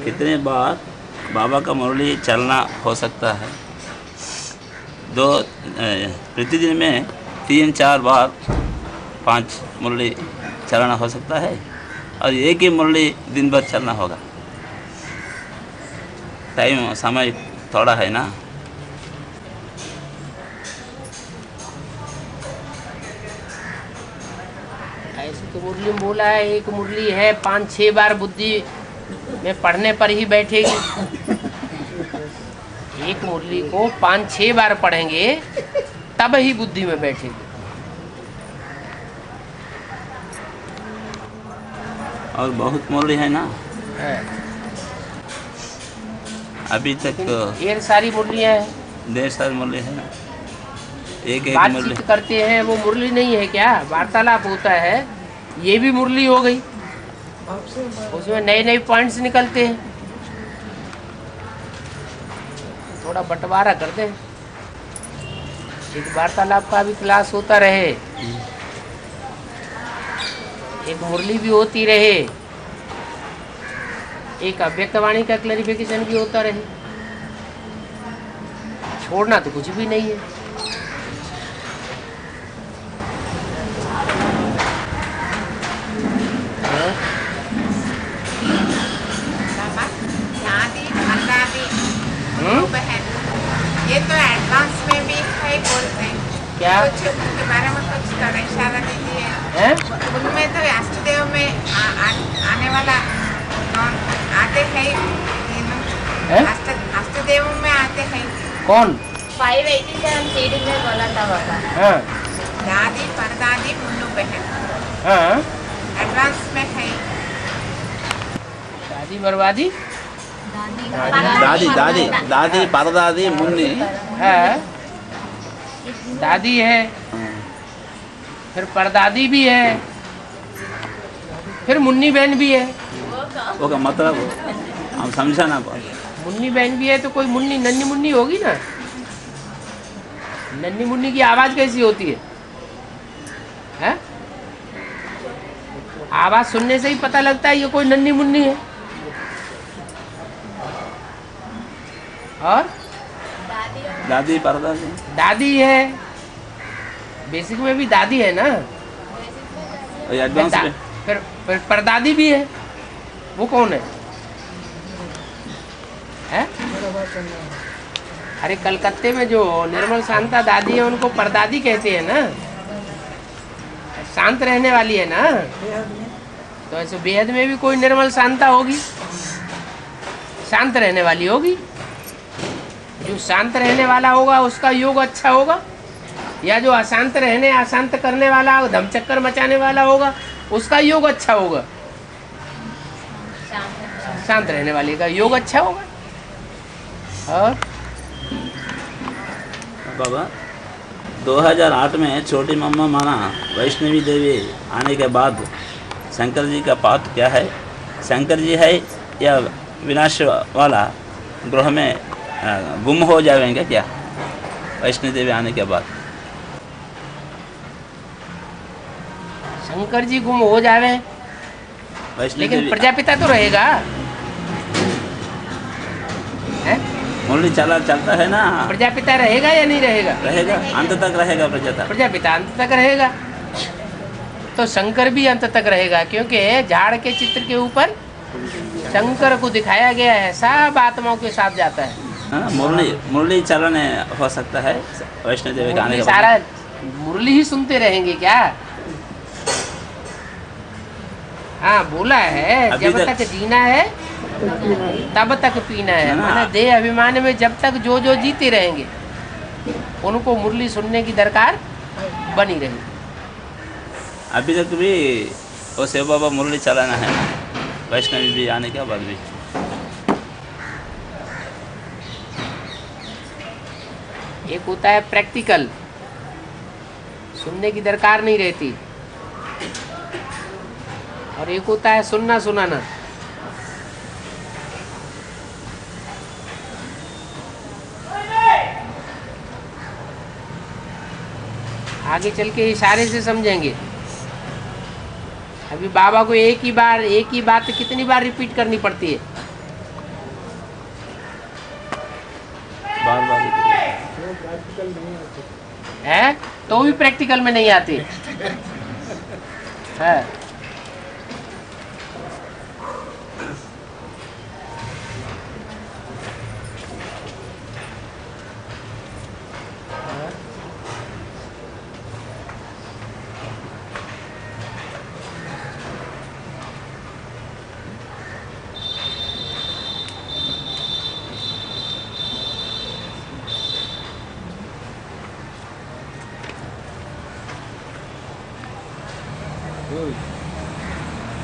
कितने बार बाबा का मुरली चलना हो सकता है? प्रतिदिन में 3-4 बार 5 मुरली चलाना हो सकता है और एक ही मुरली दिन भर चलना होगा। टाइम समय थोड़ा है ना। ऐसे तो मुरली में बोला है, एक मुरली है 5-6 बार बुद्धि में पढ़ने पर ही बैठेगी। एक मुरली को 5-6 बार पढ़ेंगे तब ही बुद्धि में बैठेगी। और बहुत मुरली है ना है। अभी तक। ढेर सारी मुरलियाँ हैं। ढेर सारी मुरली है ना। एक मुरली बातचीत करते हैं वो मुरली नहीं है क्या? वार्तालाप होता है, ये भी मुरली हो गई। उसमें नए नए पॉइंट्स निकलते हैं, थोड़ा बंटवारा करते हैं। एक वार्तालाप का भी क्लास होता रहे, एक मुरली भी होती रहे, एक अव्यक्तवाणी का क्लैरिफिकेशन भी होता रहे। छोड़ना तो कुछ भी नहीं है। ये तो एडवांस में भी है बोलते हैं क्या? कुछ उनके बारे में कुछ थोड़ा इशारा दीजिए। उनमें तो वासुदेव में आने वाला कौन आते हैं? वासुदेव में आते हैं कौन? 587 सीडी में बोला था बाबा। हाँ दादी परदादी मुन्नू बहन। हाँ, एडवांस में है। शादी बर्बादी। दादी दादी दादी परदादी मुन्नी है, दादी है, फिर परदादी भी है, फिर मुन्नी बहन भी है। वो का मतलब हम समझा ना बात। मुन्नी बहन भी है तो कोई मुन्नी नन्नी मुन्नी होगी ना। नन्नी मुन्नी की आवाज कैसी होती है? हैं? आवाज सुनने से ही पता लगता है ये कोई नन्नी मुन्नी है। और दादी परदादी दादी है, बेसिक में भी दादी है ना। और एडवांस में फिर परदादी भी है, वो कौन है? हैं? अरे कलकत्ते में जो निर्मल शांता दादी है उनको परदादी कहते हैं ना। शांत रहने वाली है ना, तो ऐसे बेहद में भी कोई निर्मल शांता होगी, शांत रहने वाली होगी। जो शांत रहने वाला होगा उसका योग अच्छा होगा, या जो अशांत रहने अशांत करने वाला धमचक्कर मचाने वाला होगा उसका योग अच्छा होगा। शांत रहने वाले का योग अच्छा होगा। और बाबा 2008 में छोटी मम्मा माना वैष्णवी देवी आने के बाद शंकर जी का पाठ क्या है? शंकर जी है या विनाश वाला ग्रह में गुम हो जाएंगे क्या वैष्णवी देवी आने के बाद? शंकर जी गुम हो जावे लेकिन प्रजापिता तो रहेगा। है? मुरली चलता है ना। प्रजापिता रहेगा या नहीं रहेगा? रहेगा, अंत तक रहेगा प्रजापिता अंत तक रहेगा, तो शंकर भी अंत तक रहेगा, क्योंकि झाड़ के चित्र के ऊपर शंकर को दिखाया गया है, सब आत्माओं के साथ जाता है। हाँ, मुरली चलन हो सकता है वैष्णव देवी का आने के बाद। सारा मुरली ही सुनते रहेंगे क्या? हाँ बोला है जब तक जीना है तब तक पीना है। माना देह अभिमान में जब तक जो जो जीते रहेंगे उनको मुरली सुनने की दरकार बनी रही। अभी तक भी वो शिव बाबा मुरली चलाना है वैष्णवी भी आने के बाद भी। एक होता है प्रैक्टिकल, सुनने की दरकार नहीं रहती, और एक होता है सुनना सुनाना। आगे चल के इशारे से समझेंगे। अभी बाबा को एक ही बात कितनी बार रिपीट करनी पड़ती है? बार बार है तो भी प्रैक्टिकल में नहीं आती है।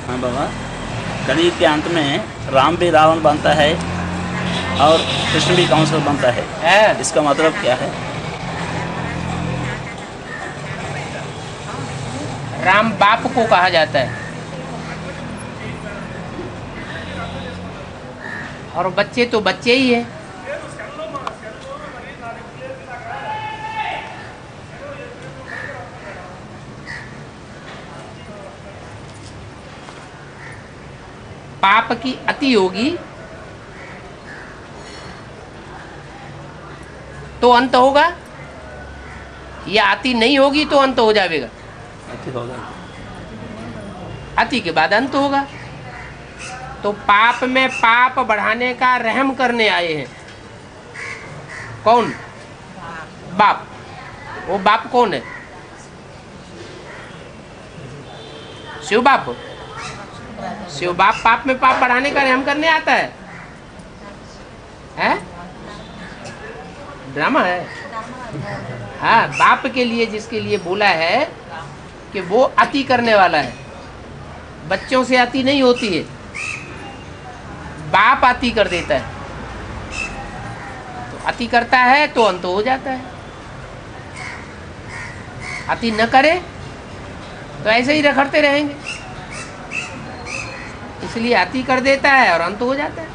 हाँ बाबा, कलयुग के अंत में राम भी रावण बनता है और कृष्ण भी काउंसलर बनता है, इसका मतलब क्या है? राम बाप को कहा जाता है और बच्चे तो बच्चे ही है। पाप की अति होगी तो अंत होगा, या अति नहीं होगी तो अंत हो जाएगा। अति होगा, अति के बाद अंत होगा। तो पाप में पाप बढ़ाने का रहम करने आए हैं कौन? बाप। वो बाप कौन है? शिव बाप। शिव बाप पाप में पाप बढ़ाने का रहम करने आता है, हैं? ड्रामा है। हाँ, बाप के लिए, जिसके लिए बोला है कि वो अति करने वाला है। बच्चों से अति नहीं होती है, बाप अति कर देता है। तो अति करता है तो अंत हो जाता है, अति न करे तो ऐसे ही रखड़ते रहेंगे। इसलिए अति कर देता है और अंत हो जाता है।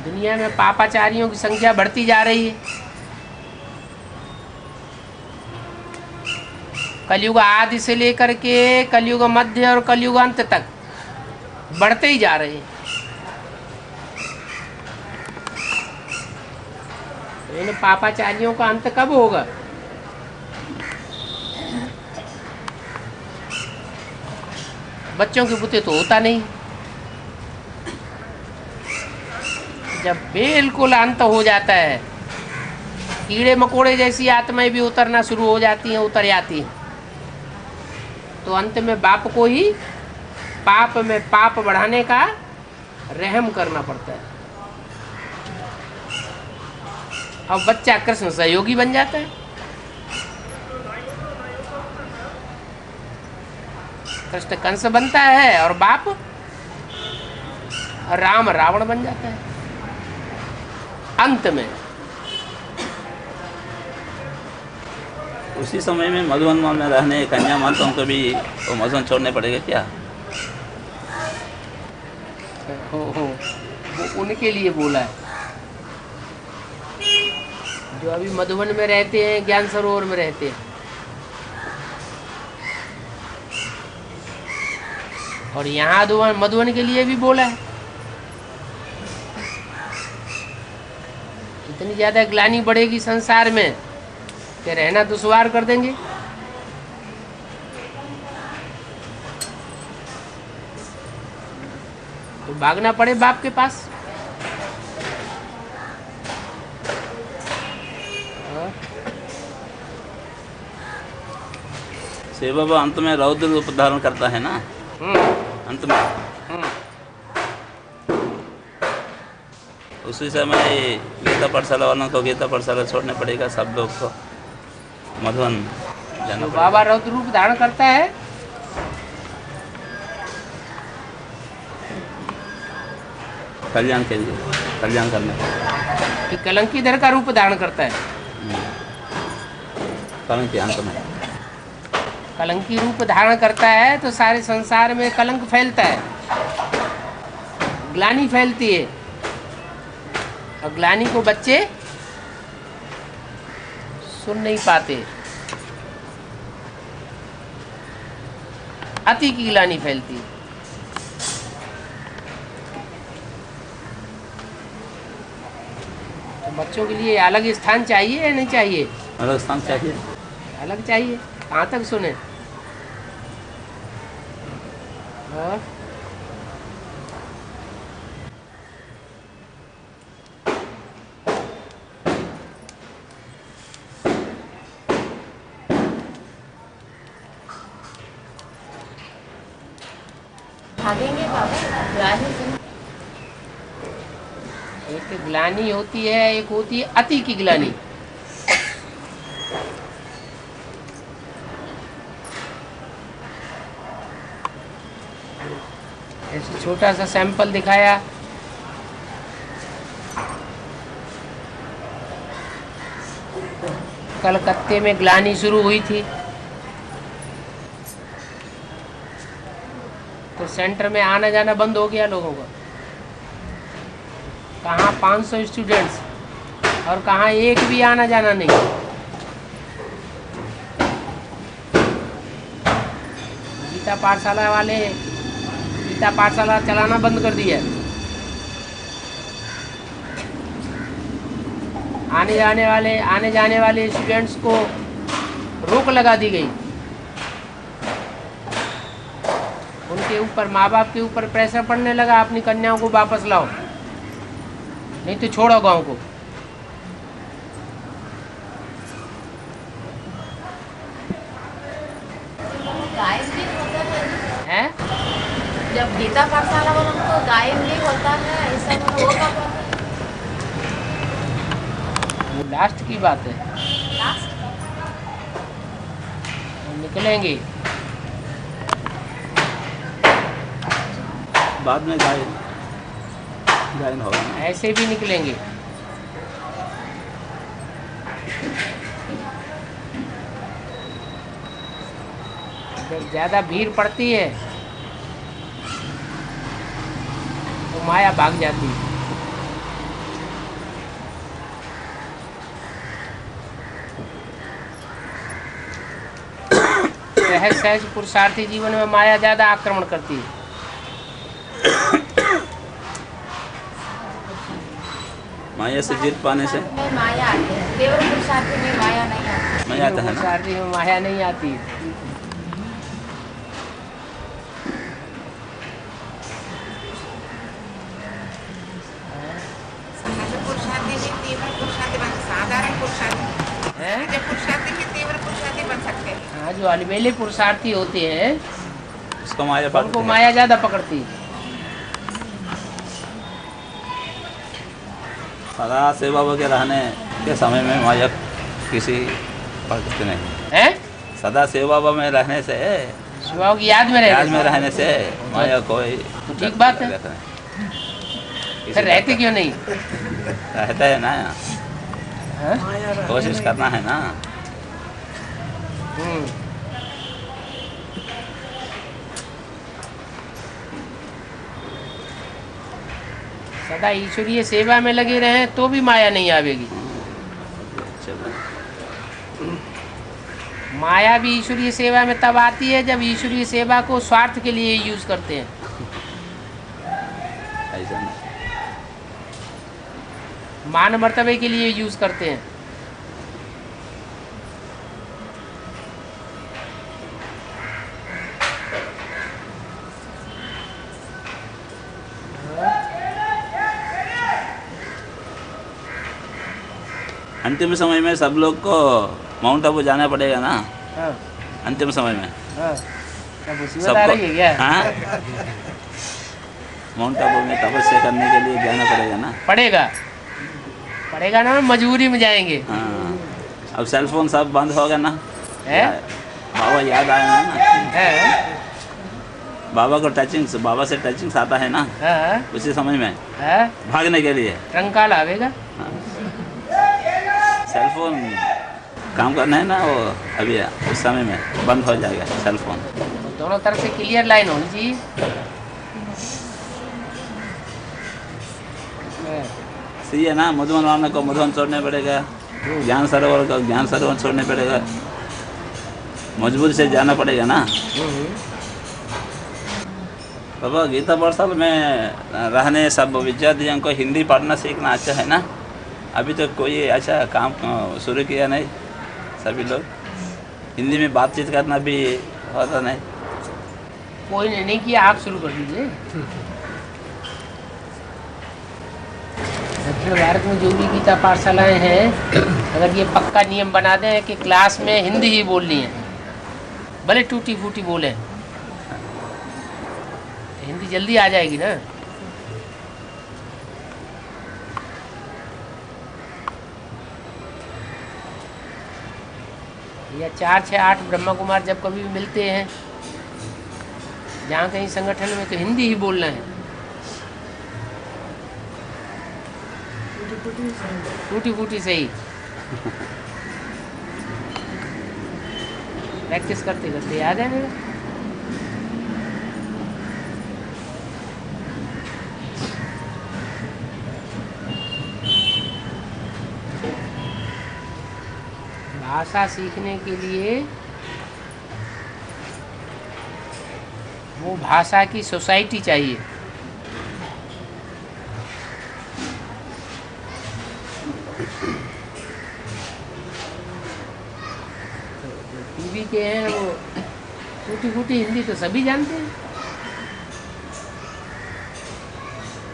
दुनिया में पापाचारियों की संख्या बढ़ती जा रही है। कलयुग आदि से लेकर के कलयुग मध्य और कलयुग अंत तक बढ़ते ही जा रहे हैं। तो इन पापाचारियों का अंत कब होगा? बच्चों के बुते तो होता नहीं। जब बिल्कुल अंत हो जाता है, कीड़े मकोड़े जैसी आत्माएं भी उतरना शुरू हो जाती हैं, उतर जाती हैं, तो अंत में बाप को ही पाप में पाप बढ़ाने का रहम करना पड़ता है। अब बच्चा कृष्ण सहयोगी बन जाता है, कृष्ण कंस बनता है और बाप राम रावण बन जाता है अंत में। उसी समय में मधुवन में रहने कन्या माताओं को भी वो मधुवन छोड़ने पड़ेगा क्या? वो उनके लिए बोला है जो अभी मधुवन में रहते हैं, ज्ञान सरोवर में रहते हैं। और यहाँ मधुवन के लिए भी बोला है। इतनी ज्यादा ग्लानि बढ़ेगी संसार में कि रहना दुश्वार कर देंगे। तो भागना पड़े बाप के पास। शिव बाबा अंत में रौद्र रूप धारण करता है ना, अंत में। उसी समय गीता पाठशाला वालों को गीता पाठशाला छोड़ने पड़ेगा, सब लोग को मधुवन जाना पड़ेगा। बाबा रौद्र रूप धारण करता है, कल्याण के लिए, कल्याण करने कि कलंकीधर का रूप धारण करता है। कलंक के अंत में कलंकी रूप धारण करता है तो सारे संसार में कलंक फैलता है, ग्लानि फैलती है। और ग्लानि को बच्चे सुन नहीं पाते, अति की ग्लानि फैलती है। तो बच्चों के लिए अलग स्थान चाहिए या नहीं चाहिए? अलग स्थान चाहिए। अलग चाहिए। कहाँ तक सुने? हाँ? भागेंगे बाबा ग्लानी से। एक ग्लानी होती है, एक होती है अति की ग्लानी। ऐसे छोटा सा सैंपल दिखाया। कलकत्ते में ग्लानी शुरू हुई थी तो सेंटर में आना जाना बंद हो गया लोगों का। कहाँ 500 स्टूडेंट्स और कहाँ एक भी आना जाना नहीं। गीता पाठशाला चलाना बंद कर दिया। आने जाने वाले स्टूडेंट्स को रोक लगा दी गई। उनके ऊपर, माँ बाप के ऊपर प्रेशर पड़ने लगा, अपनी कन्याओं को वापस लाओ, नहीं तो छोड़ो गांव को। गायन भी होता है? जब गीता पाठशाला वालों को गायन भी होता है, ऐसा होगा। वो लास्ट की बात है। निकलेंगे बाद में गायन होगा। ऐसे भी निकलेंगे। जब ज्यादा भीड़ पड़ती है तो माया भाग जाती है। सहज पुरुषार्थी जीवन में माया ज्यादा आक्रमण करती है। माया से जीत पाने से माया आती है, केवल पुरुषार्थी में माया नहीं आती। माया आता है ना। पुरुषार्थी में माया नहीं आती। पुरुषार्थी भी तीव्र पुरुषार्थी बन, साधारण पुरुषार्थी हैं? जब पुरुषार्थी भी तीव्र पुरुषार्थी बन सकते हैं। हाँ, जो अलबेले पुरुषार्थी होते हैं उसको माया उनको पकड़ती है। माया ज्यादा पकड़ती है। सदा सेवा के रहने के समय में माया किसी पकड़ती नहीं हैं? सदा सेवा में रहने से, स्वभाव की याद में याद में रहते रहने से माया कोई तो ठीक बात है। फिर रहते क्यों नहीं? रहता है ना, हैं? कोशिश करना है ना। सदा ईश्वरीय सेवा में लगे रहे तो भी माया नहीं आवेगी। चलो, माया भी ईश्वरीय सेवा में तब आती है जब ईश्वरीय सेवा को स्वार्थ के लिए यूज करते हैं। ऐसा नहीं। मान मर्तबे के लिए यूज करते हैं। अंतिम समय में सब लोग को माउंट आबू जाना पड़ेगा ना। हाँ, अंतिम समय में हाँ। क्या मुसीबत आ रही है क्या? हाँ, माउंट आबू में तपस्या करने के लिए जाना पड़ेगा ना। पड़ेगा ना, मजबूरी में जाएंगे। हाँ, अब सेल फोन सब बंद होगा ना। है? बाबा याद आएगा ना। है? बाबा को बाबा से टचिंग्स आता है ना। हाँ, उसी समय में है? भागने के लिए टंकाल आवेगा। सेल फोन काम करना है ना, वो अभी उस समय में बंद हो जाएगा सेल फोन। दोनों तरफ से क्लियर लाइन होनी चाहिए। सही है ना। मधुबन वाला को मधुबन छोड़ने पड़ेगा, ज्ञान सरोवर को ज्ञान सरोवर छोड़ने पड़ेगा, मजबूरी से जाना पड़ेगा ना। बाबा गीता पाठशाला में रहने सब विद्यार्थियों को हिंदी पढ़ना सीखना अच्छा है ना। अभी तक कोई अच्छा काम शुरू किया नहीं, सभी लोग हिंदी में बातचीत करना भी होता नहीं। कोई ने नहीं किया, आप शुरू कर दीजिए। दक्षिण भारत में जो भी गीता पाठशालाएं हैं, अगर ये पक्का नियम बना दें कि क्लास में हिंदी ही बोलनी है, भले टूटी फूटी बोले, हिंदी जल्दी आ जाएगी ना। या 4, 6, 8 ब्रह्मा कुमार जब कभी भी मिलते हैं जहाँ कहीं संगठन में, तो हिंदी ही बोलना है। टूटी फूटी सही। प्रैक्टिस करते करते याद है मेरा। भाषा सीखने के लिए वो भाषा की सोसाइटी चाहिए। टीवी के हैं वो टूटी फूटी हिंदी तो सभी जानते हैं।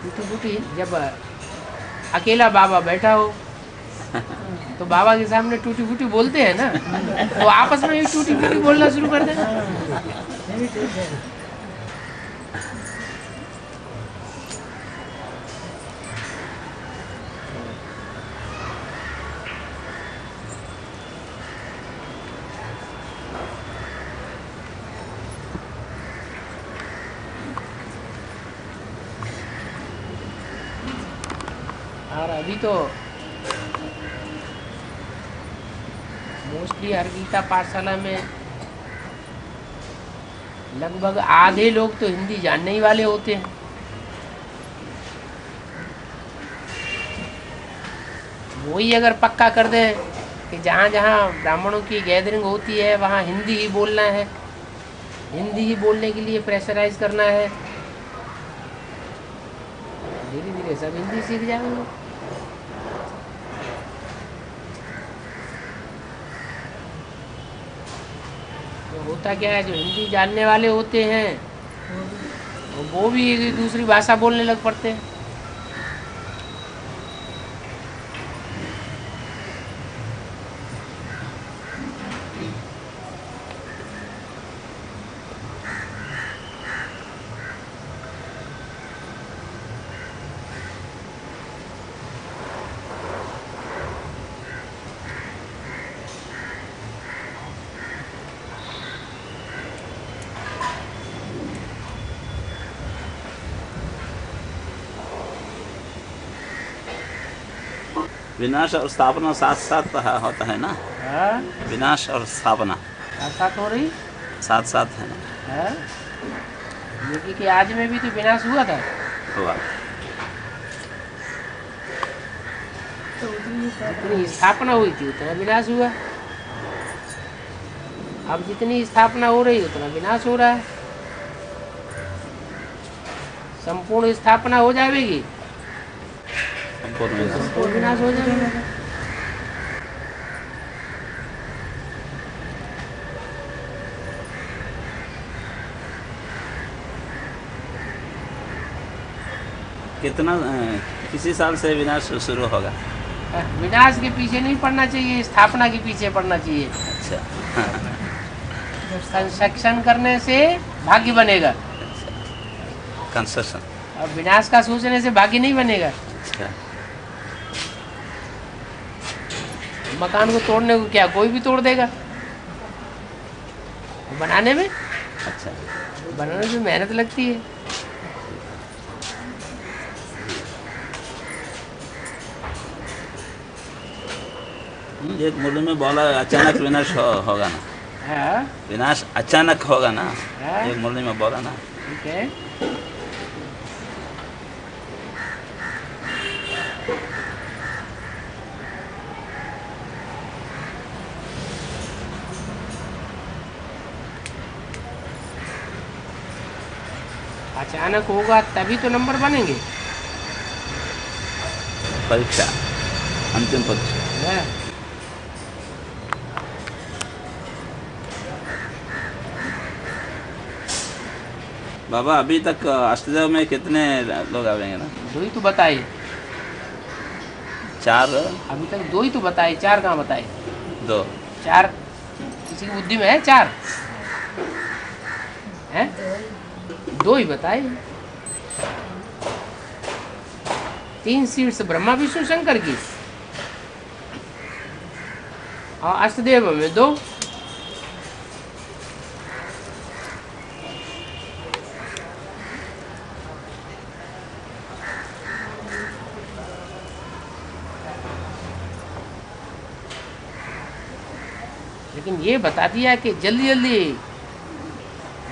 टूटी फूटी जब अकेला बाबा बैठा हो तो बाबा के सामने टूटी फूटी बोलते हैं ना, तो आपस में भी टूटी फूटी बोलना शुरू कर देना। और अभी तो मोस्टली हर गीता पाठशाला में लगभग आधे लोग तो हिंदी जानने ही वाले होते हैं। वही अगर पक्का कर दें कि जहाँ जहाँ ब्राह्मणों की गैदरिंग होती है वहाँ हिंदी ही बोलना है, हिंदी ही बोलने के लिए प्रेशराइज करना है, धीरे धीरे सब हिंदी सीख जाएंगे। तो होता क्या है, जो हिंदी जानने वाले होते हैं वो भी दूसरी भाषा बोलने लग पड़ते हैं। विनाश और स्थापना साथ साथ होता है ना। हाँ? विनाश और स्थापना साथ साथ हो रही साथ साथ है ना। है। योगी के आज में भी तो विनाश हुआ था। हुआ। जितनी स्थापना हुई थी उतना विनाश हुआ। अब जितनी स्थापना हो रही उतना विनाश हो रहा है। संपूर्ण स्थापना हो जाएगी, संपूर्ण विनाश हो जाएगा। कितना किसी साल से विनाश शुरू होगा? विनाश के पीछे नहीं पड़ना चाहिए, स्थापना के पीछे पड़ना चाहिए। अच्छा। कंस्ट्रक्शन करने से भाग्य बनेगा। कंस्ट्रक्शन। अब विनाश का सोचने से भाग्य नहीं बनेगा। अच्छा। मकान को तोड़ने को क्या कोई भी तोड़ देगा, बनाने में। अच्छा। बनाने में मेहनत लगती है। एक मुल्ले में बोला अचानक विनाश होगा ना। हाँ? विनाश अचानक होगा ना। हाँ? एक मुल्ले में बोला ना। ठीक है। अचानक होगा तभी तो नंबर बनेंगे। परीक्षा अंतिम पक्ष। है। बाबा अभी तक अष्टदेव में कितने लोग आवेंगे ना? 2 ही तो बताए 4 अभी तक, 2 ही तो बताए, 4 कहाँ बताए? 2 4 किसी की बुद्धि में है 4 हैं? 2 ही बताए। 3 सीट्स ब्रह्मा विष्णु शंकर की और अष्टदेव में 2। लेकिन ये बता दिया कि जल्दी जल्दी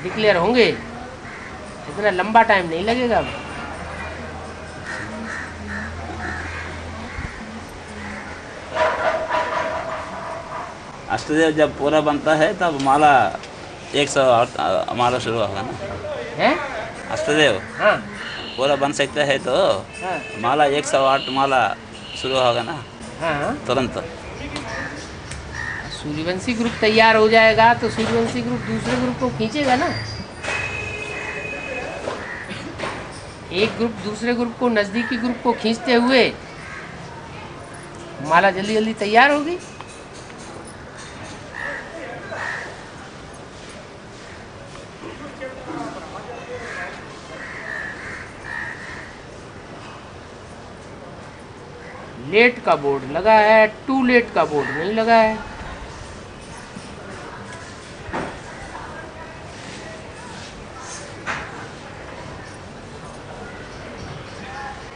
डिक्लेयर होंगे, इतना लंबा टाइम नहीं लगेगा। अष्टदेव जब पूरा बनता है तब माला 108 माला शुरू होगा ना? हैं? अष्टदेव हाँ पूरा बन सकता है तो हाँ माला 108 माला शुरू होगा ना हाँ। तुरंत। सूर्यवंशी ग्रुप तैयार हो जाएगा तो सूर्यवंशी ग्रुप दूसरे ग्रुप को खींचेगा ना। एक ग्रुप दूसरे ग्रुप को, नजदीकी ग्रुप को खींचते हुए माला जल्दी जल्दी तैयार होगी। लेट का बोर्ड लगा है, टू लेट का बोर्ड नहीं लगा है।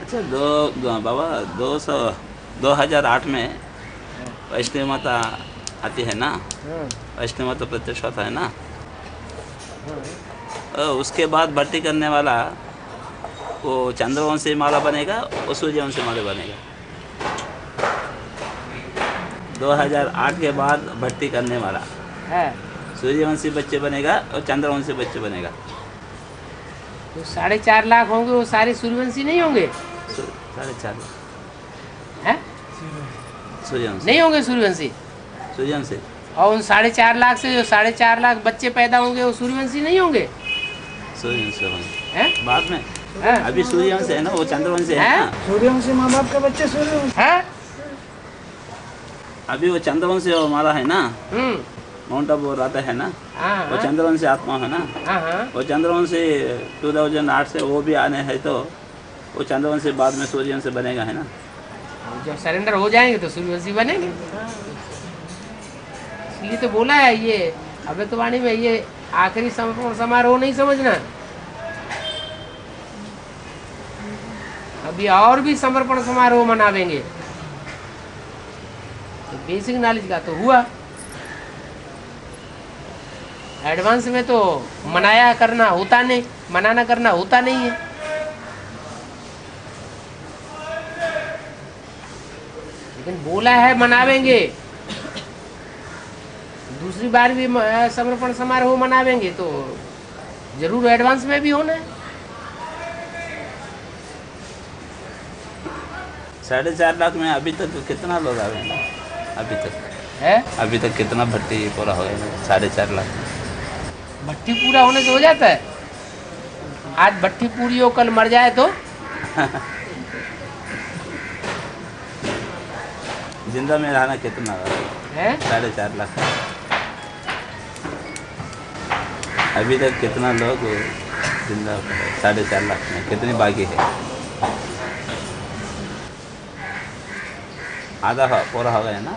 अच्छा बाबा 2008 में वैष्णव माता आती है ना, वैष्णव माता प्रत्यक्ष होता है ना, उसके बाद भर्ती करने वाला वो चंद्रवंशी माला बनेगा और सूर्यवंशी माला बनेगा। 2008 के बाद भर्ती करने वाला है सूर्यवंशी बच्चे बनेगा और चंद्रवंशी बच्चे बनेगा। तो 4.5 लाख होंगे, वो सारे सूर्यवंशी नहीं होंगे? 4.5 हैं? सूर्यवंशी नहीं होंगे सूर्यवंशी। सूर्यवंशी और उन 4.5 लाख से जो 4.5 लाख बच्चे पैदा होंगे वो सूर्यवंशी नहीं होंगे? सूर्यवंशी होंगे हैं? बाद में। हैं? अभी सूर्यवंशी है ना, वो चंद्रवंशी है हैं? ना। सूर्यवंशी माँ बाप के बच्चे सूर्यवंशी। हैं? अभी वो चंद्रवंशी माला है ना, माउंट आबू रहता है ना, हाँ वो चंद्रवंशी आत्मा है ना। हाँ हाँ। वो चंद्रवंशी 2008 से वो भी आने हैं तो वो चंद्रवंशी बाद में सूर्यवंशी बनेगा है ना। जब सरेंडर हो जाएंगे तो सूर्यवंशी बनेंगे। इसलिए तो बोला है ये अभ्यर्थवाणी में, ये आखिरी समर्पण समारोह नहीं समझना। अभी और भी समर्पण समारोह मनावेंगे। तो बेसिक नॉलेज का तो हुआ, एडवांस में तो मनाया करना होता नहीं, मनाना करना होता नहीं है। लेकिन बोला है मनावेंगे, दूसरी बार भी समर्पण समारोह मनावेंगे तो जरूर एडवांस में भी होना है। 4.5 लाख में अभी तक कितना लोग आ गए अभी तक है? अभी तक कितना भर्ती पूरा हो गया? 4.5 लाख। भट्टी पूरा होने से हो जाता है? आज भट्टी पूरी हो, कल मर जाए तो जिंदा में रहना कितना है? 4.5 लाख। अभी तक कितना लोग जिंदा हो गए? 4.5 लाख में कितनी बाकी है? आधा पूरा हो गया ना।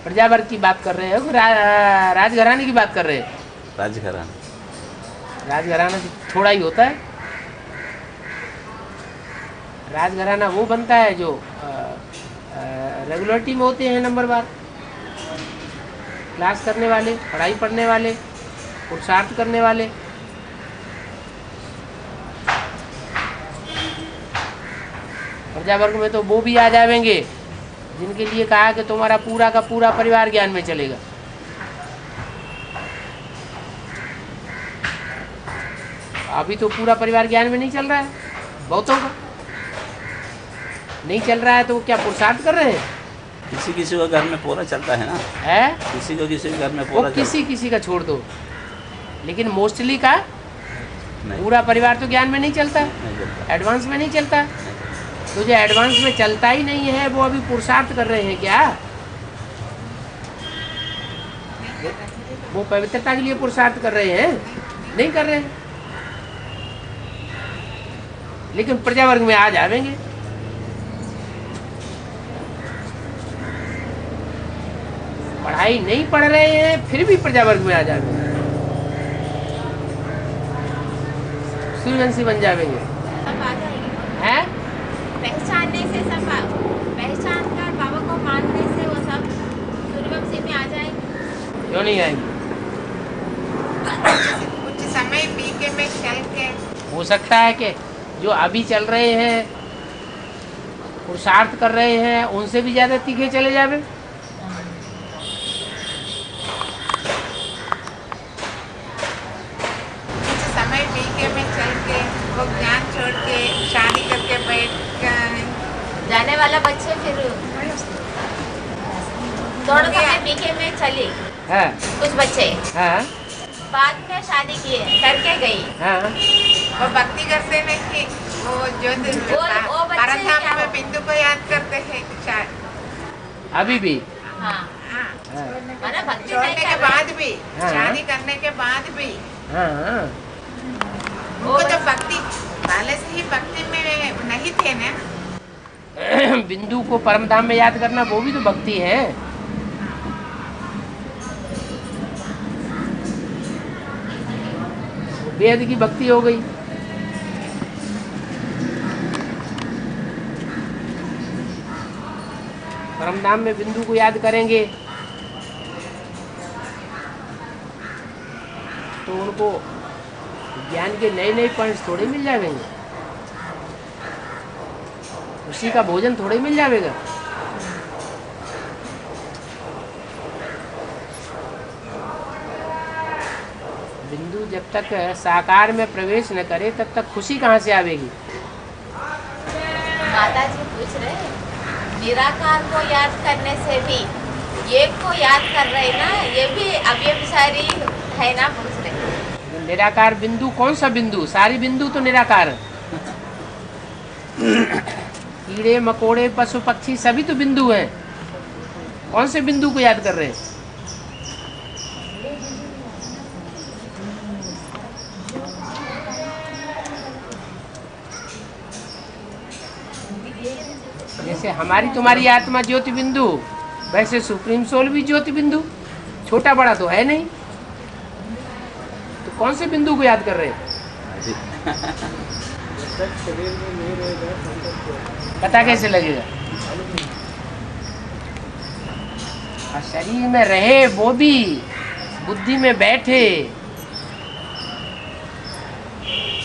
प्रजावर्ग की बात कर रहे हो कि राजघराने की बात कर रहे हैं? राजघराना। राजघराना तो थोड़ा ही होता है। राजघराना वो बनता है जो रेगुलरिटी में होते हैं, नंबरवार क्लास करने वाले, पढ़ाई पढ़ने वाले, पुरुषार्थ करने वाले। प्रजावर्ग में तो वो भी आ जाएंगे जिनके लिए कहा कि तुम्हारा पूरा का पूरा परिवार ज्ञान में चलेगा। अभी तो पूरा परिवार ज्ञान में नहीं चल रहा है बहुतों का। नहीं चल रहा है तो वो क्या पुरुषार्थ कर रहे हैं? किसी किसी को घर में पूरा चलता है ना, है किसी को किसी के घर में वो पूरा किसी किसी का छोड़ दो, लेकिन मोस्टली का नहीं, पूरा परिवार तो ज्ञान में नहीं चलता, नहीं चलता। एडवांस में नहीं चलता। तो जो एडवांस में चलता ही नहीं है वो अभी पुरुषार्थ कर रहे हैं क्या? वो पवित्रता के लिए पुरुषार्थ कर रहे हैं? नहीं कर रहे हैं, लेकिन प्रजा वर्ग में आ जाएंगे। पढ़ाई नहीं पढ़ रहे हैं फिर भी प्रजा वर्ग में आ जाएंगे, सूर्यवंशी बन जाएंगे। सब आ जाएगी, हैं? पहचानने से सब पहचान कर बाबा को मानने से वो सब सूर्यवंशी में आ जाएंगे। क्यों नहीं आएंगे? कुछ समय बीके में चल के हो सकता है कि जो अभी चल रहे हैं पुरुषार्थ कर रहे हैं उनसे भी ज्यादा तीखे चले जावे। कुछ समय बीके में चल के वो ज्ञान छोड़ के शादी करके बैठ कर जाने वाला बच्चे फिर थोड़ा समय बीके में चली, हाँ कुछ बच्चे हाँ बाद में शादी किए करके गई। हाँ वो भक्ति करते नहीं, वो जो वो बच्चे परधाम क्या में हो? बिंदु को याद करते हैं शायद। अभी भी हाँ, हाँ, हाँ माना भक्ति छोड़ने नहीं के कर रहे। बाद भी, हाँ। शादी करने के बाद भी हाँ हाँ वो तो भक्ति पहले से ही भक्ति में नहीं थे ना। बिंदु को परम धाम में याद करना वो भी तो भक्ति है। बेहद की भक्ति हो गई। परम धाम में बिंदु को याद करेंगे तो उनको ज्ञान के नए नए पॉइंट्स थोड़े मिल जाएंगे, उसी का भोजन थोड़े मिल जाएगा। बिंदु जब तक साकार में प्रवेश न करे तब तक खुशी कहाँ से आवेगी? माता जी पूछ रहे हैं, निराकार को याद करने से भी एक को याद कर रहे ना, ये भी अव्यभिचारी है ना, पूछ रहे। निराकार बिंदु कौन सा बिंदु? सारी बिंदु तो निराकार है। कीड़े मकोड़े पशु पक्षी सभी तो बिंदु हैं। कौन से बिंदु को याद कर रहे हैं? जैसे हमारी तुम्हारी आत्मा ज्योति बिंदु, वैसे सुप्रीम सोल भी ज्योति बिंदु, छोटा बड़ा तो है नहीं। तो कौन से बिंदु को याद कर रहे हैं? पता कैसे लगेगा? और शरीर में रहे वो भी बुद्धि में बैठे,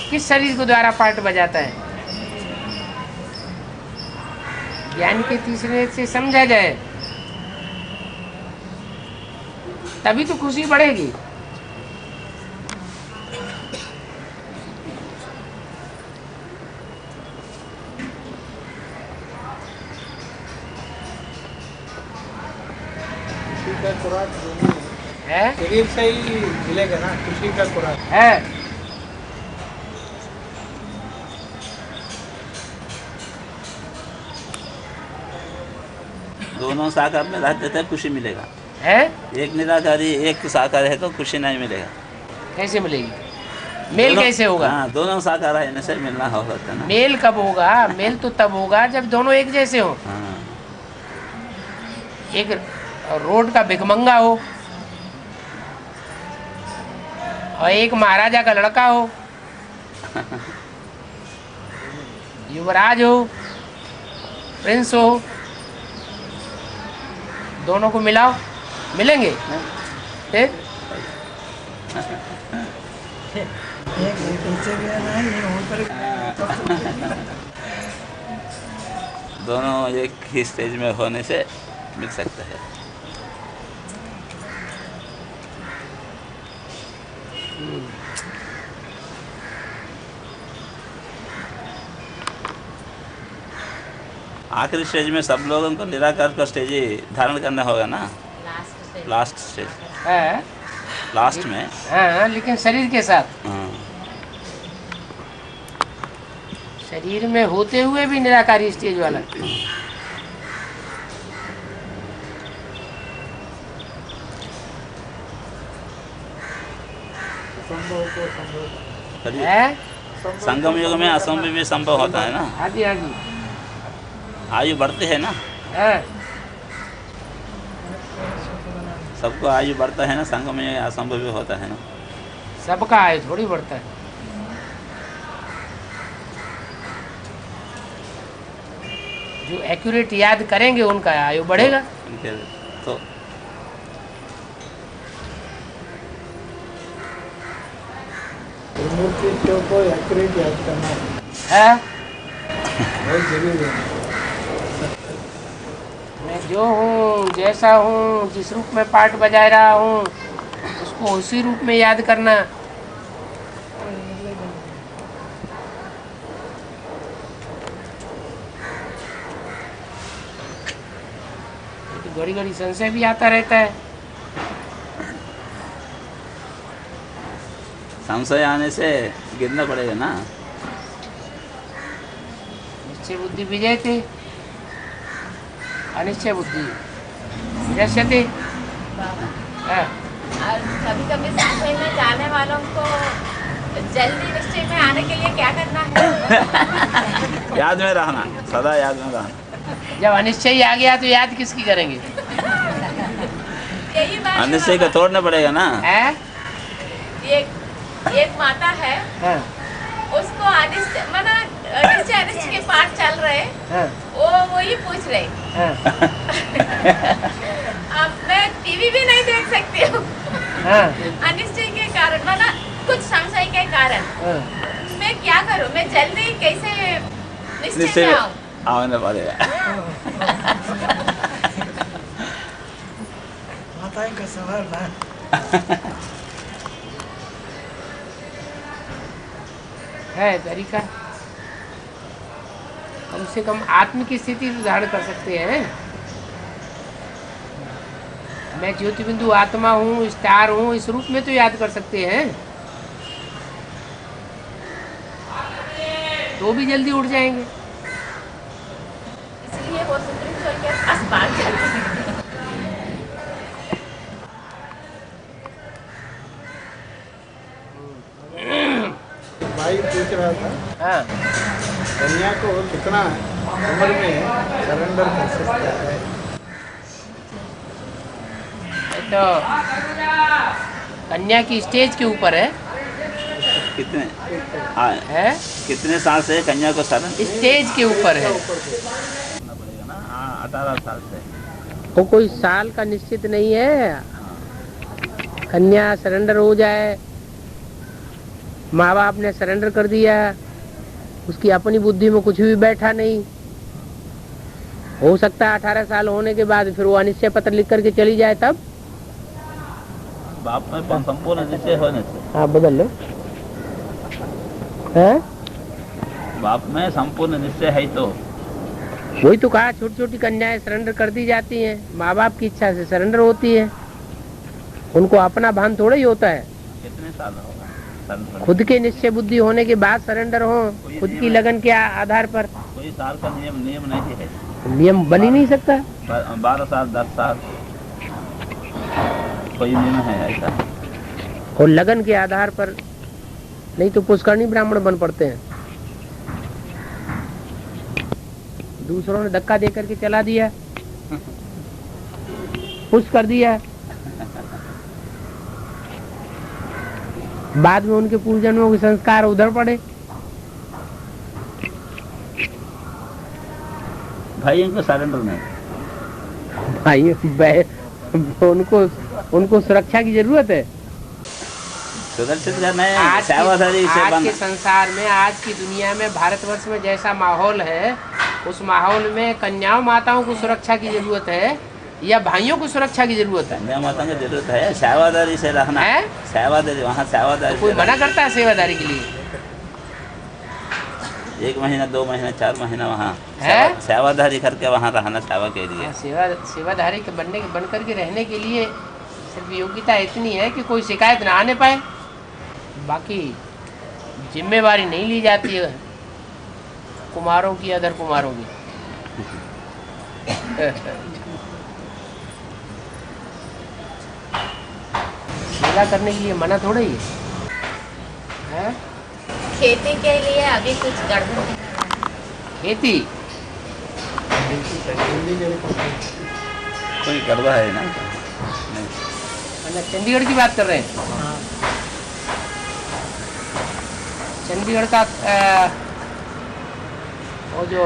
किस शरीर को द्वारा पार्ट बजाता है? ज्ञान के तीसरे से समझा जाए तभी तो खुशी बढ़ेगी। खुशी का खुराक दोनों है शरीर से ही मिलेगा ना, खुशी का खुराक। है दोनों साकार में रहते थे खुशी मिलेगा। है एक निराकारी एक साकार है तो खुशी नहीं मिलेगा। कैसे मिलेगी? मेल दोनों- कैसे होगा? हाँ, दोनों साकार है से मिलना हो सकता है ना। मेल कब होगा? मेल तो तब होगा जब दोनों एक जैसे हो। हाँ, एक रोड का भिखमंगा हो और एक महाराजा का लड़का हो, युवराज हो, प्रिंस हो, दोनों को मिलाओ, मिलेंगे? फिर एक पीछे गया ना, ये ऊपर दोनों एक ही स्टेज में होने से मिल सकता है। आखिरी स्टेज में सब लोगों को निराकार का स्टेज ही धारण करना होगा ना, लास्ट से लास्ट स्टेज, है लास्ट में। हाँ, लेकिन शरीर के साथ, हाँ, शरीर में होते हुए भी निराकारी स्टेज वाला। करिए। है संगम युग में असंभव भी संभव होता है ना, हाँ जी, हाँ जी, आयु बढ़ती है ना, है सबको आयु बढ़ता है ना, संगम में असंभव भी होता है ना। सबका आयु थोड़ी बढ़ता है। जो एक्यूरेट याद करेंगे उनका आयु बढ़ेगा। इनके तो मूर्ति को एक्यूरेट याद करना है बहुत जरूरी है। मैं जो हूँ, जैसा हूँ, जिस रूप में पार्ट बजा रहा हूँ, उसको उसी रूप में याद करना। घड़ी घड़ी संशय भी आता रहता है। संशय आने से गिरना पड़ेगा ना। निश्चय बुद्धि विजय थे, अनिश्चय बुद्धि निरस्यते। हाँ, और कभी कभी संशय में जाने वालों को जल्दी निश्चय में आने के लिए क्या करना है? याद में रहना, सदा याद में रहना। जब अनिश्चय आ गया तो याद किसकी करेंगे? यही बात अनिश्चय को तोड़ना पड़ेगा ना। हैं? एक माता है, हाँ, उसको निश्चय अनिश्चय के पाठ चल रहे, हाँ, वो ही पूछ रहे। हाँ, अब मैं टीवी भी नहीं देख सकती हूँ हाँ, अनिश्चय के कारण, कुछ संशय के कारण। हाँ। मैं क्या करूँ? मैं जल्दी कैसे निश्चय निश्चय में आऊँ? आना पड़ेगा। माताएं का सवाल ना है तरीका। कम से कम आत्म की स्थिति तो धारण कर सकते हैं। मैं ज्योति बिंदु आत्मा हूँ, स्टार हूँ, इस रूप में तो याद कर सकते हैं, तो भी जल्दी उठ जाएंगे। इसलिए वो सुप्रीम कोर्ट के पास बात चलती है। भाई पूछ रहा था हाँ, कन्या को कितना उम्र में सरेंडर कर सकता है? तो कन्या की स्टेज के ऊपर है। कितने है कितने साल से कन्या को शरण स्टेज के ऊपर है। करना पड़ेगा ना? 18 साल से। वो कोई साल का निश्चित नहीं है। कन्या सरेंडर हो जाए, माँ बाप ने सरेंडर कर दिया, उसकी अपनी बुद्धि में कुछ भी बैठा नहीं, हो सकता है 18 साल होने के बाद फिर वो अनिश्चय पत्र लिख करके चली जाए, तब बाप में संपूर्ण निश्चय होने से। हाँ, बदल लो। है बाप में संपूर्ण निश्चय है तो वही तो कहा, छोटी छोटी कन्याएं सरेंडर कर दी जाती हैं, माँ बाप की इच्छा से सरेंडर होती है, उनको अपना भान थोड़ा ही होता है। कितने साल होगा surrender? खुद के निश्चय बुद्धि होने के बाद सरेंडर हो, खुद की लगन के आधार पर। कोई साल का नियम नहीं है। नियम बन ही नहीं सकता। 12 साल 10 साल कोई नियम है ऐसा? और लगन के आधार पर, नहीं तो पुष्करणी ब्राह्मण बन पड़ते हैं। दूसरों ने धक्का दे करके चला दिया, पुश कर दिया, बाद में उनके पूर्वजन्मों के संस्कार उधर पड़े। भाई इनको सरेंडर नहीं। भाई उनको सुरक्षा की जरूरत है। सुरक्षित करना है, सेवाधारी से आज बन। के संसार में, आज की दुनिया में, भारतवर्ष में जैसा माहौल है, उस माहौल में कन्याओं माताओं को सुरक्षा की जरूरत है या भाइयों को सुरक्षा की जरूरत है? कन्या माता की जरूरत है, सेवादारी से रहना है? सेवादारी, वहाँ सेवादारी तो कोई से मना रहना। करता है सेवादारी के लिए? 1 महीना 2 महीना 4 महीना वहाँ है? सेवाधारी करके वहाँ रहना सेवा के लिए। सेवाधारी के बन करके रहने के लिए सिर्फ योग्यता इतनी है कि कोई शिकायत ना आने पाए, बाकी जिम्मेवारी नहीं ली जाती है कुमारों की, अदर कुमारों की। सेवा करने के लिए मना थोड़ा ही है। खेती के लिए अभी कुछ गड़बड़ नहीं। खेती कोई गड़बड़ है ना? नहीं। मतलब चंडीगढ़ की बात कर रहे हैं? चंडीगढ़ का वो जो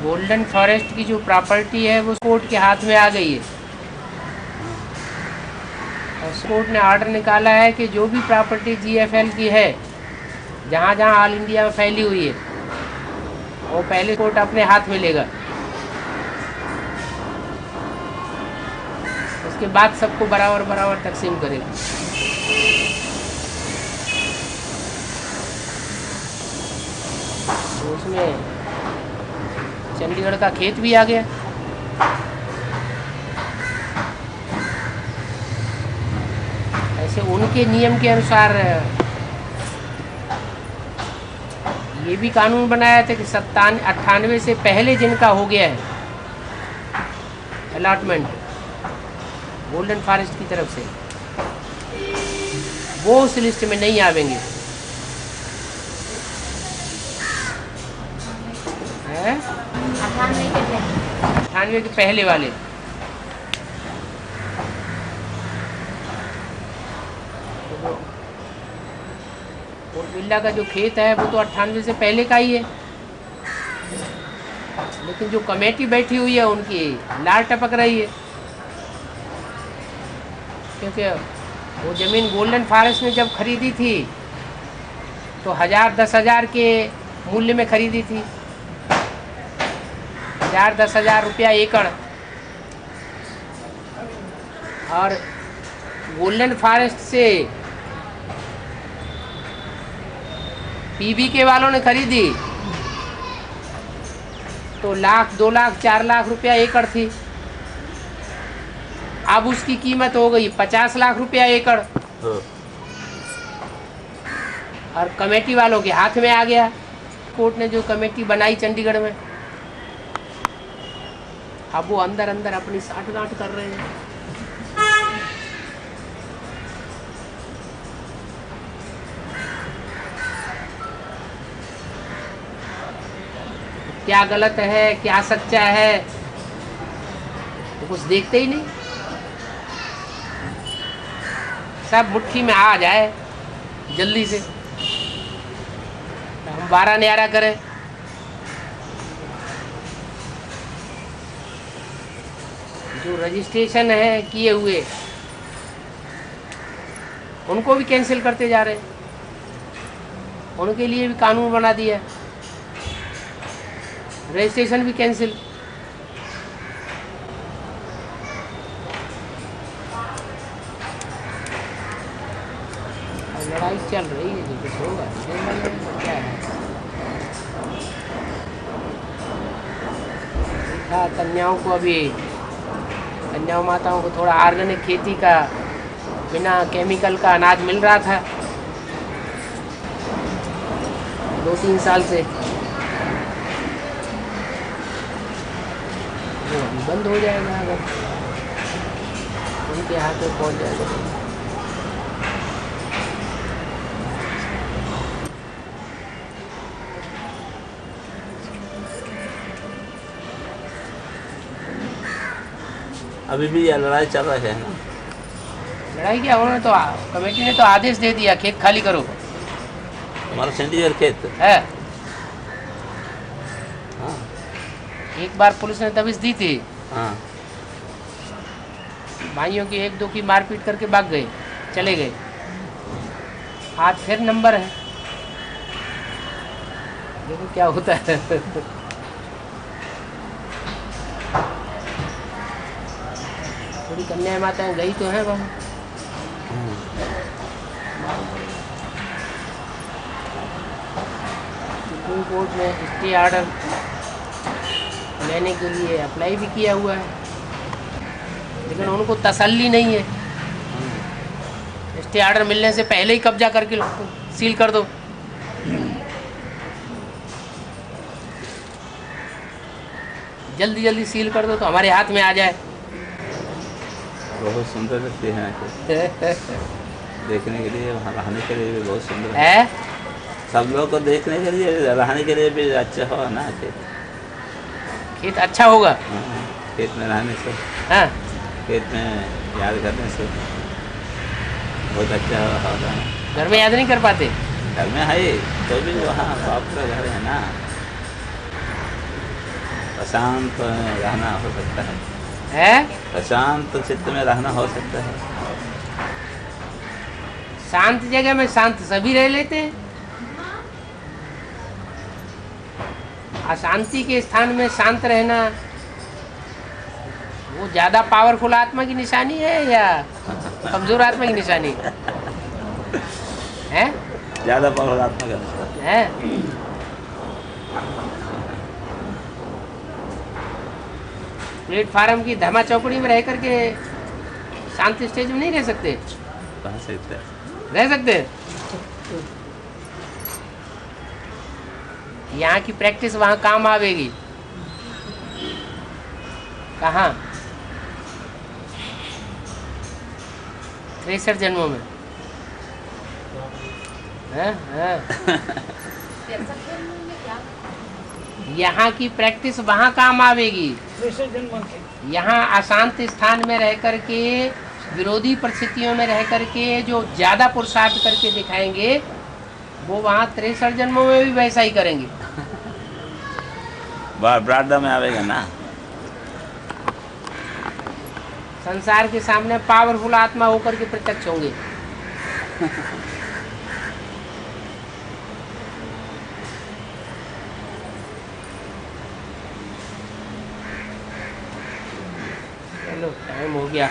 गोल्डन फॉरेस्ट की जो प्रॉपर्टी है वो कोर्ट के हाथ में आ गई है, और कोर्ट ने ऑर्डर निकाला है कि जो भी प्रॉपर्टी GFL की है, जहाँ जहाँ ऑल इंडिया में फैली हुई है, वो पहले कोर्ट अपने हाथ में लेगा, उसके बाद सबको बराबर बराबर तकसीम करेगा। तो उसमें चंडीगढ़ का खेत भी आ गया। ऐसे उनके नियम के अनुसार ये भी कानून बनाया था कि 98 से पहले जिनका हो गया है अलॉटमेंट गोल्डन फॉरेस्ट की तरफ से, वो उस लिस्ट में नहीं आवेंगे। हैं? 98 के पहले वाले। और बिल्ला का जो खेत है वो तो 98 से पहले का ही है, लेकिन जो कमेटी बैठी हुई है उनकी लार टपक रही है, क्योंकि वो ज़मीन गोल्डन फॉरेस्ट ने जब खरीदी थी तो 1000-10,000 के मूल्य में खरीदी थी, 1000-10,000 रुपया एकड़। और गोल्डन फॉरेस्ट से PBK वालों ने खरीदी तो 1,00,000, 2,00,000, 4,00,000 रुपया एकड़ थी। अब उसकी कीमत हो गई 50 लाख रुपया एकड़, और कमेटी वालों के हाथ में आ गया। कोर्ट ने जो कमेटी बनाई चंडीगढ़ में, अब वो अंदर अंदर अपनी साठगांठ कर रहे हैं। क्या गलत है क्या सच्चा है तो कुछ देखते ही नहीं, सब मुट्ठी में आ जाए जल्दी से, हम 12 न्यारा करें। जो रजिस्ट्रेशन है किए हुए उनको भी कैंसिल करते जा रहे हैं, उनके लिए भी कानून बना दिया, रजिस्ट्रेशन भी कैंसिल। लड़ाई चल रही है, जो कुछ होगा क्या है। देखा कन्याओं को, अभी कन्याओं माताओं को थोड़ा ऑर्गेनिक खेती का बिना केमिकल का अनाज मिल रहा था 2-3 साल से, वो अभी बंद हो जाएगा अगर उनके हाथ में पहुंच जाएगा। अभी भी यह लड़ाई चल रही है ना? लड़ाई क्या, उन्होंने तो कमेटी ने तो आदेश दे दिया खेत खाली करो। हमारा चंडीगढ़ खेत है। हाँ। एक बार पुलिस ने दबिश दी थी, हाँ। भाइयों की 1-2 की मारपीट करके भाग गए, चले गए। आज फिर नंबर है, देखो क्या होता है। थोड़ी कन्या माताएं गई तो हैं वहाँ। सुप्रीम कोर्ट ने स्टे ऑर्डर लेने के लिए अप्लाई भी किया हुआ है, लेकिन उनको तसल्ली नहीं है। स्टे ऑर्डर मिलने से पहले ही कब्जा करके सील कर दो। जल्दी जल्दी सील कर दो तो हमारे हाथ में आ जाए। बहुत सुंदर लगते हैं देखने के लिए, वहाँ रहने के लिए भी बहुत सुंदर है। सब लोग को देखने के लिए, रहने के लिए भी अच्छा हो ना। खेत अच्छा होगा। हाँ, खेत में रहने से, हाँ, खेत में याद करने से बहुत अच्छा होता है। घर में याद नहीं कर पाते। घर में है तो भी वहाँ बाप का घर है ना, प्रशांत रहना हो सकता है, प्रशांत चित्त में रहना हो सकता है। शांत जगह में शांत सभी रह लेते हैं, अशांति के स्थान में शांत रहना वो ज्यादा पावरफुल आत्मा की निशानी है या कमजोर आत्मा की निशानी है? ज्यादा पावरफुल आत्मा का निशानी है। प्लेटफार्म की धमा चौकड़ी में रह करके शांति स्टेज में नहीं रह सकते। कहाँ सकते रह सकते। यहाँ की प्रैक्टिस वहाँ काम आवेगी। कहाँ? 63 जन्मों में। यहाँ की प्रैक्टिस वहाँ काम आवेगी। यहाँ अशांत स्थान में रह करके, विरोधी परिस्थितियों में रह करके जो ज्यादा पुरुषार्थ करके दिखाएंगे वो वहाँ 63 जन्मों में भी वैसा ही करेंगे। प्रारब्ध में आवेगा ना। संसार के सामने पावरफुल आत्मा होकर के प्रत्यक्ष होंगे। चलो टाइम हो गया।